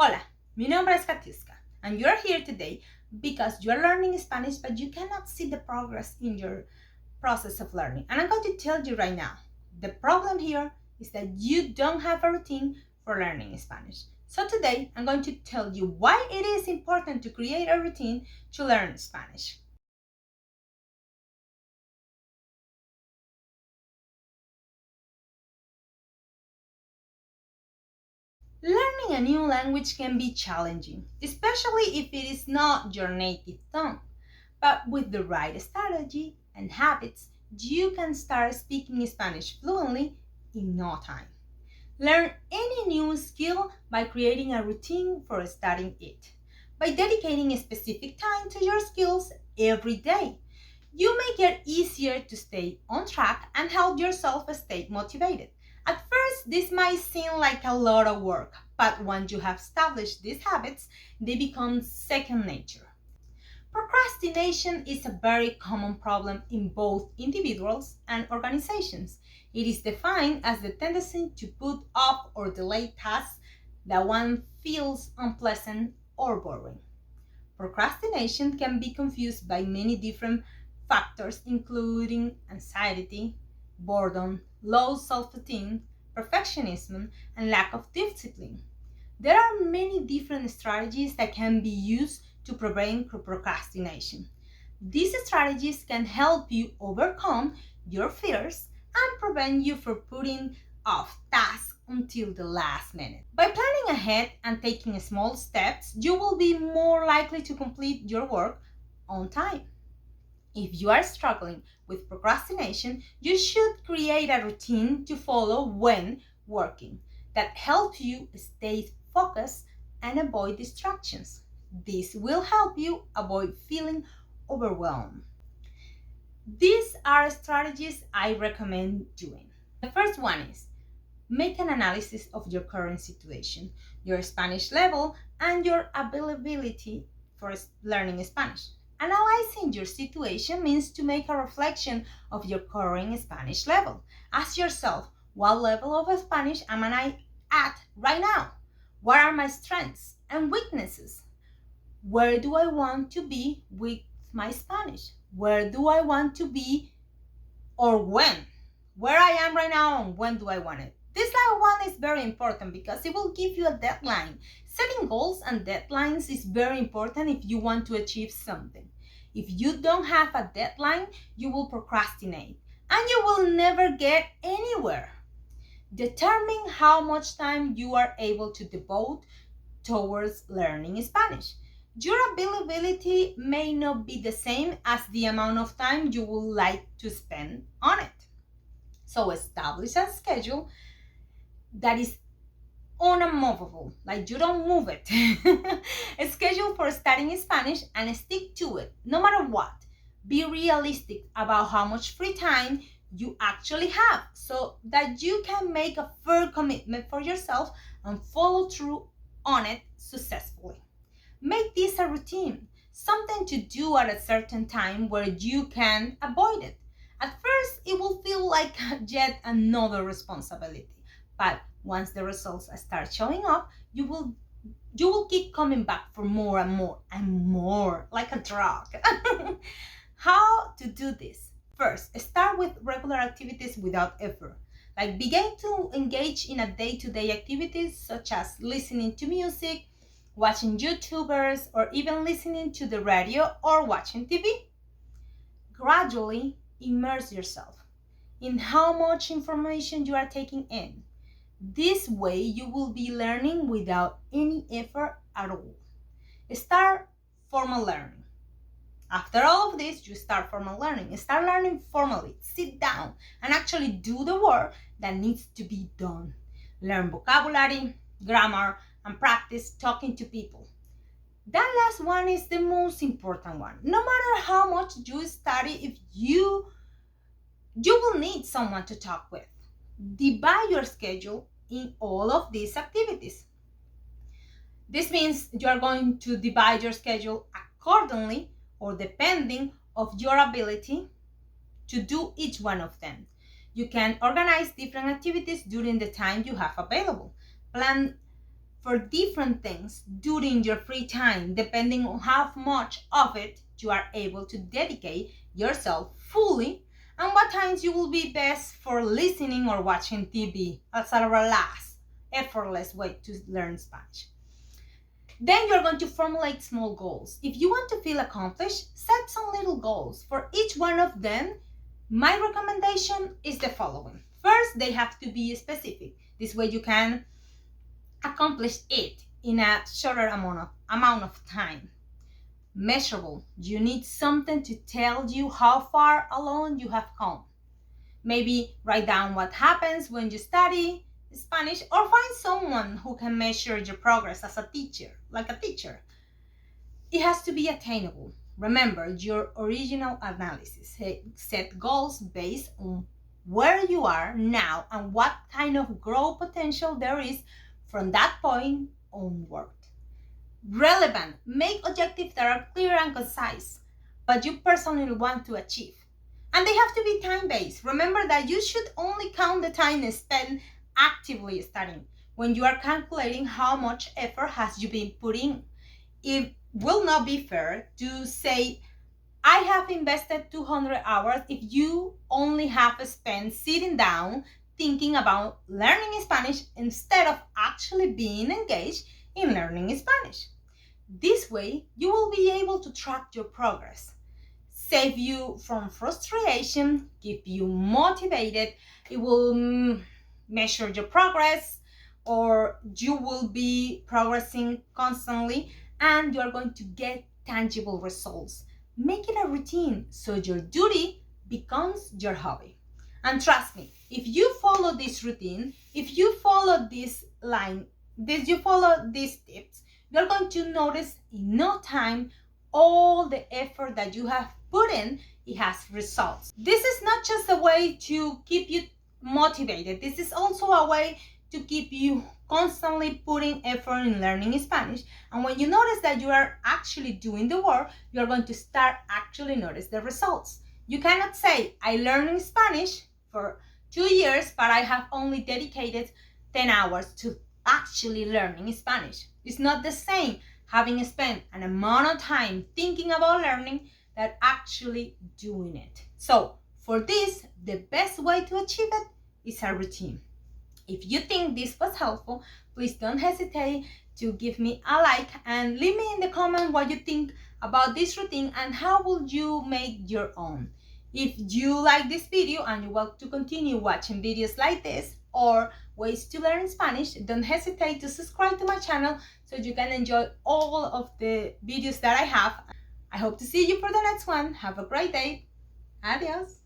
Hola, mi nombre es Katiuska, and you're here today because you're learning Spanish, but you cannot see the progress in your process of learning. And I'm going to tell you right now, the problem here is that you don't have a routine for learning Spanish. So today, I'm going to tell you why it is important to create a routine to learn Spanish. Learning a new language can be challenging, especially if it is not your native tongue. But with the right strategy and habits, you can start speaking Spanish fluently in no time. Learn any new skill by creating a routine for studying it. By dedicating a specific time to your skills every day, you make it easier to stay on track and help yourself stay motivated. At first, this might seem like a lot of work, but once you have established these habits, they become second nature. Procrastination is a very common problem in both individuals and organizations. It is defined as the tendency to put off or delay tasks that one feels unpleasant or boring. Procrastination can be confused by many different factors, including anxiety, boredom, low self esteem, perfectionism, and lack of discipline. There are many different strategies that can be used to prevent procrastination. These strategies can help you overcome your fears and prevent you from putting off tasks until the last minute. By planning ahead and taking small steps, you will be more likely to complete your work on time. If you are struggling with procrastination, you should create a routine to follow when working that helps you stay focused and avoid distractions. This will help you avoid feeling overwhelmed. These are strategies I recommend doing. The first one is make an analysis of your current situation, your Spanish level, and your availability for learning Spanish. Analyzing your situation means to make a reflection of your current Spanish level. Ask yourself, what level of Spanish am I at right now? What are my strengths and weaknesses? Where do I want to be with my Spanish? Where do I want to be or when? Where I am right now and when do I want it? This last one is very important because it will give you a deadline. Setting goals and deadlines is very important if you want to achieve something. If you don't have a deadline, you will procrastinate and you will never get anywhere. Determine how much time you are able to devote towards learning Spanish. Your availability may not be the same as the amount of time you would like to spend on it. So establish a schedule that is unmovable, like you don't move it. A schedule for studying Spanish and stick to it no matter what. Be realistic about how much free time you actually have so that you can make a fair commitment for yourself and follow through on it successfully. Make this a routine, something to do at a certain time where you can avoid it. At first, it will feel like yet another responsibility, but once the results start showing up, you will keep coming back for more and more and more, like a drug. How to do this? First, start with regular activities without effort. Like begin to engage in a day-to-day activities such as listening to music, watching YouTubers, or even listening to the radio or watching TV. Gradually immerse yourself in how much information you are taking in. This way, you will be learning without any effort at all. Start formal learning. After all of this, you start formal learning. Start learning formally. Sit down and actually do the work that needs to be done. Learn vocabulary, grammar, and practice talking to people. That last one is the most important one. No matter how much you study, if you will need someone to talk with. Divide your schedule in all of these activities. This means you are going to divide your schedule accordingly or depending of your ability to do each one of them. You can organize different activities during the time you have available. Plan for different things during your free time, depending on how much of it you are able to dedicate yourself fully, and what times you will be best for listening or watching TV as a relaxed, effortless way to learn Spanish. Then you're going to formulate small goals. If you want to feel accomplished, set some little goals. For each one of them, my recommendation is the following. First, they have to be specific. This way you can accomplish it in a shorter amount of time. Measurable. You need something to tell you how far along you have come. Maybe write down what happens when you study Spanish, or find someone who can measure your progress as a teacher, like a teacher. It has to be attainable. Remember your original analysis. Set goals based on where you are now and what kind of growth potential there is from that point onward. Relevant. Make objectives that are clear and concise, but you personally want to achieve. And they have to be time-based. Remember that you should only count the time spent actively studying when you are calculating how much effort has you been putting. It will not be fair to say, I have invested 200 hours if you only have spent sitting down thinking about learning Spanish instead of actually being engaged in learning Spanish. This way, you will be able to track your progress, save you from frustration, keep you motivated. It will measure your progress, or you will be progressing constantly, and you are going to get tangible results. Make it a routine so your duty becomes your hobby. And trust me, if you follow this routine, if you follow this line, you follow these tips, you're going to notice in no time all the effort that you have put in, it has results. This is not just a way to keep you motivated. This is also a way to keep you constantly putting effort in learning Spanish. And when you notice that you are actually doing the work, you're going to start actually notice the results. You cannot say, I learned Spanish for 2 years, but I have only dedicated 10 hours to actually learning Spanish. It's not the same having spent an amount of time thinking about learning than actually doing it. So for this, the best way to achieve it is a routine. If you think this was helpful, please don't hesitate to give me a like and leave me in the comment what you think about this routine and how will you make your own. If you like this video and you want to continue watching videos like this or ways to learn Spanish, don't hesitate to subscribe to my channel so you can enjoy all of the videos that I have. I hope to see you for the next one. Have a great day. Adios.